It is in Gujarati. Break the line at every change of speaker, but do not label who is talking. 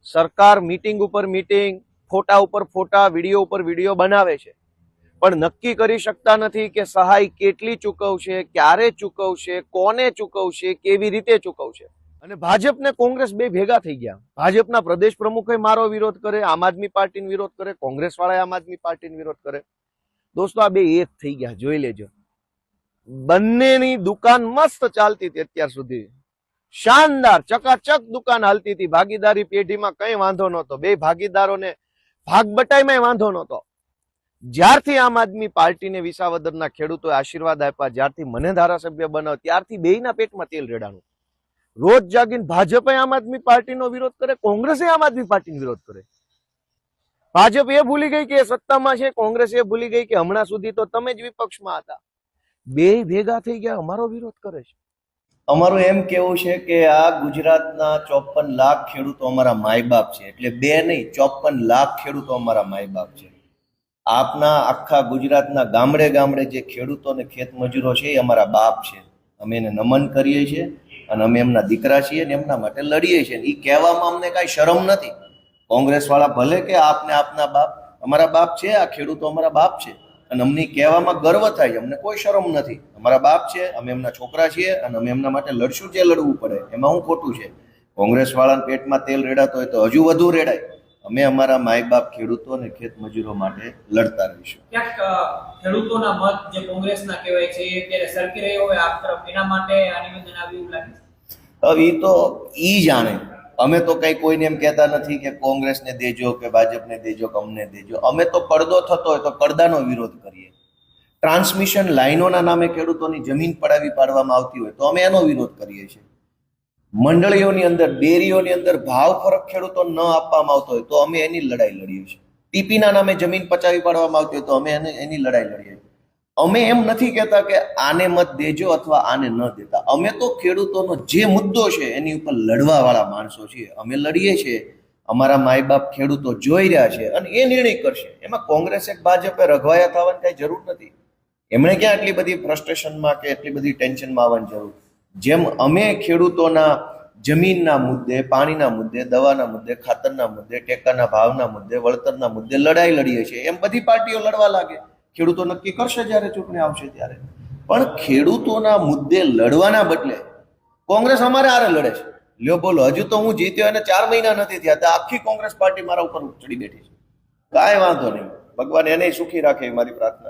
સરકાર મીટિંગ ઉપર મીટિંગ, ફોટા ઉપર ફોટા, વિડીયો ઉપર વિડીયો બનાવે છે, પણ નક્કી કરી શકતા નથી કે સહાય કેટલી ચૂકવશે, ક્યારે ચૂકવશે, કોને ચૂકવશે, કેવી રીતે ચૂકવશે. અને ભાજપ ને કોંગ્રેસ બે ભેગા થઈ ગયા. ભાજપના પ્રદેશ પ્રમુખે મારો વિરોધ કરે, આમ આદમી પાર્ટીનો વિરોધ કરે, કોંગ્રેસ વાળા આમ આદમી પાર્ટીનો વિરોધ કરે. દોસ્તો, આ બે એક થઈ ગયા, જોઈ લેજો. બંનેની દુકાન મસ્ત ચાલતી હતી અત્યાર સુધી, શાનદાર ચકાચક દુકાન હાલતી હતી. ભાગીદારી પેઢીમાં કઈ વાંધો નહોતો, બે ભાગીદારોને ભાગ બટાઈમાં વાંધો નહોતો. જ્યારથી આમ આદમી પાર્ટીને વિસાવદરના ખેડૂતોએ આશીર્વાદ આપ્યા, જ્યારથી મને ધારાસભ્ય બનાવ, ત્યારથી બેયના પેટમાં તેલ રેડાણું. રોજ જાગીને ભાજપે આમ આદમી પાર્ટીનો વિરોધ કરે, કોંગ્રેસે આમ આદમી પાર્ટીનો વિરોધ કરે. ભાજપ એ ભૂલી ગઈ કે સત્તામાં છે, કોંગ્રેસ એ ભૂલી ગઈ કે હમણાં સુધી તો તમે જ વિપક્ષમાં હતા. બે ભેગા થઈ ગયા, અમારો વિરોધ કરે છે.
અમારું એમ કેવું છે કે આ ગુજરાતના 54 લાખ ખેડૂતો અમારા માય બાપ છે. એટલે બે નહીં, 54 લાખ ખેડૂતો અમારા માય બાપ છે. આપના આખા ગુજરાતના ગામડે ગામડે જે ખેડૂતો ને ખેત મજૂરો છે એ અમારા બાપ છે. અમે એને નમન કરીએ છીએ અને અમે એમના દીકરા છીએ ને એમના માટે લડીએ છીએ. એ કહેવામાં અમને કાંઈ શરમ નથી. કોંગ્રેસ વાળા ભલે કે આપને આપના બાપ, અમારા બાપ છે, આ ખેડૂતો અમારા બાપ છે અને અમને કહેવામાં ગર્વ થાય છે. અમને કોઈ શરમ નથી. અમારા બાપ છે, અમે એમના છોકરા છીએ અને અમે એમના માટે લડશું જે લડવું પડે. એમાં શું ખોટું છે? કોંગ્રેસ વાળાના પેટમાં તેલ રેડાતો હોય તો હજુ વધુ રેડાય. અમે અમારા માય બાપ ખેડૂતો અને ખેત મજૂરો માટે લડતા રહીશું.
ક્યાંક ખેડૂતોના મત જે કોંગ્રેસના કહેવાય છે એ ત્યારે સરકી રહ્યો હોય આપ તરફ, એના માટે આ નિવેદન આવ્યું એવું લાગે છે.
હવે એ તો ઈ જાણે. અમે તો કઈ કોઈને એમ કહેતા નથી કે કોંગ્રેસને દેજો કે ભાજપને દેજો કે અમને દેજો. અમે તો પડદો થતો હોય તો પડદાનો વિરોધ કરીએ. ટ્રાન્સમિશન લાઈનોના નામે ખેડૂતોની જમીન પડાવી પાડવામાં આવતી હોય તો અમે એનો વિરોધ કરીએ છીએ. મંડળીઓની અંદર, ડેરીઓની અંદર ભાવ ફરક ખેડૂતો ન આપવામાં આવતો હોય તો અમે એની લડાઈ લડીએ છીએ. ટીપીના નામે જમીન પચાવી પાડવામાં આવતી હોય તો અમે એની લડાઈ લડીએ છીએ. અમે એમ નથી કહેતા કે આને મત દેજો અથવા આને ન દેતા. અમે તો ખેડૂતોનો જે મુદ્દો છે એની ઉપર લડવા વાળા માણસો છીએ. અમે લડીએ છીએ. અમારા માય બાપ ખેડૂતો જોઈ રહ્યા છે અને એ નિર્ણય કરશે. એમાં કોંગ્રેસે ભાજપે રઘવાયા થવાની કઈ જરૂર નથી. એમણે ક્યાં એટલી બધી ફ્રસ્ટ્રેશનમાં કે એટલી બધી ટેન્શનમાં આવવાની જરૂર. જેમ અમે ખેડૂતોના જમીનના મુદ્દે, પાણીના મુદ્દે, દવાના મુદ્દે, ખાતરના મુદ્દે, ટેકાના ભાવના મુદ્દે, વળતરના મુદ્દે લડાઈ લડીએ છીએ, એમ બધી પાર્ટીઓ લડવા લાગે. ખેડૂતો નક્કી કરશે જ્યારે ચૂંટણી આવશે ત્યારે. પણ ખેડૂતોના મુદ્દે લડવાના બદલે કોંગ્રેસ અમારે આરે લડે છે. લ્યો બોલો, હજુ તો હું જીત્યો એને 4 મહિના નથી થયા, તો આખી કોંગ્રેસ પાર્ટી મારા ઉપર ચડી બેઠી છે. કાંઈ વાંધો નહીં, ભગવાન એને સુખી રાખે એ મારી પ્રાર્થના છે.